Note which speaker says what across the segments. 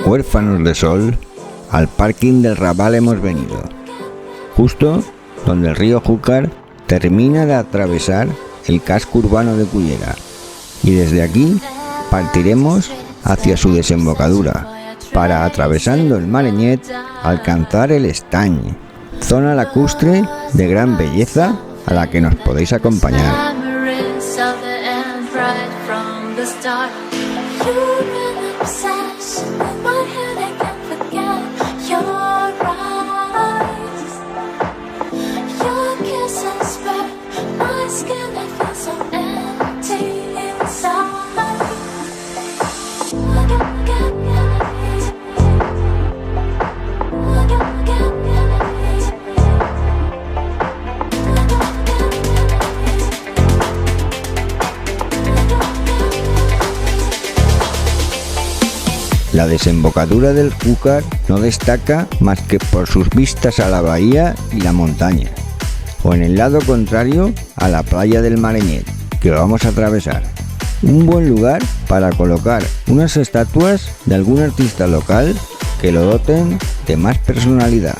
Speaker 1: Huérfanos de sol, al parking del Raval hemos venido, justo donde el río Júcar termina de atravesar el casco urbano de Cullera, y desde aquí partiremos hacia su desembocadura, para, atravesando el Mareñet, alcanzar el Estany, zona lacustre de gran belleza a la que nos podéis acompañar. La desembocadura del Júcar no destaca más que por sus vistas a la bahía y la montaña, o en el lado contrario a la playa del Mareñet, que vamos a atravesar. Un buen lugar para colocar unas estatuas de algún artista local que lo doten de más personalidad.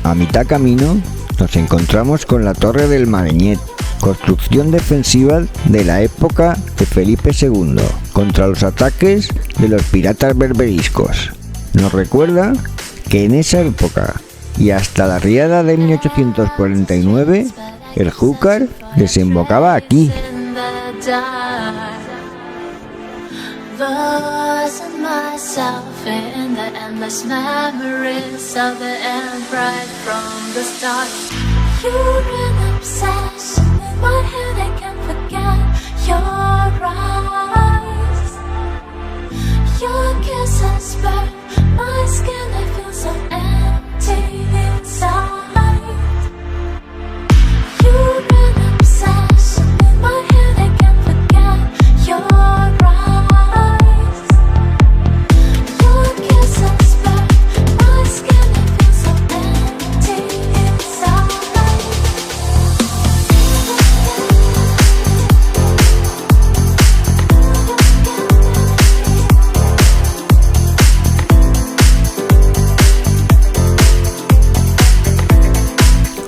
Speaker 1: A mitad camino nos encontramos con la Torre del Mareñet, construcción defensiva de la época de Felipe II, contra los ataques de los piratas berberiscos. Nos recuerda que en esa época y hasta la riada de 1849, el Júcar desembocaba aquí.
Speaker 2: Losing myself in the endless memories of the end right from the start. You're an obsession in my head, I can't forget your eyes. Your kisses burn my skin, I feel so empty inside. You're an obsession in my head, I can't forget your eyes.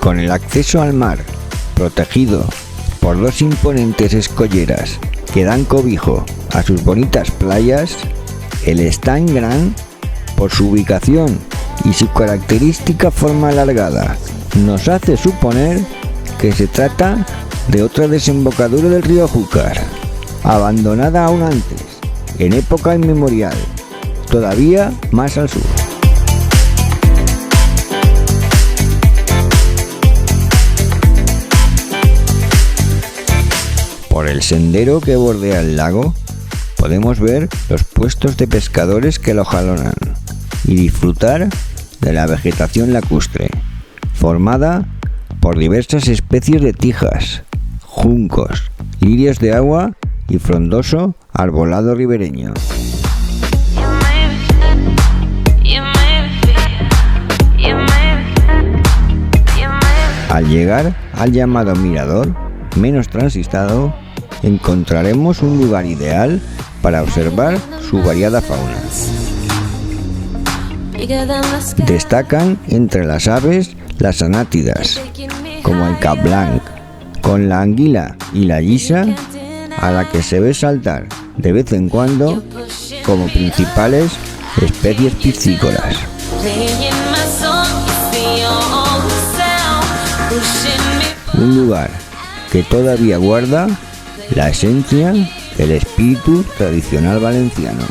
Speaker 1: Con el acceso al mar protegido por dos imponentes escolleras que dan cobijo a sus bonitas playas, el Estany Gran, por su ubicación y su característica forma alargada, nos hace suponer que se trata de otra desembocadura del río Júcar, abandonada aún antes, en época inmemorial, todavía más al sur. Por el sendero que bordea el lago, podemos ver los puestos de pescadores que lo jalonan y disfrutar de la vegetación lacustre, formada por diversas especies de tijas, juncos, lirios de agua y frondoso arbolado ribereño. Al llegar al llamado mirador, menos transitado, encontraremos un lugar ideal para observar su variada fauna. Destacan entre las aves las anátidas, como el cap blanc, con la anguila y la llisa, a la que se ve saltar de vez en cuando como principales especies piscícolas. Un lugar que todavía guarda la esencia del espíritu tradicional valenciano.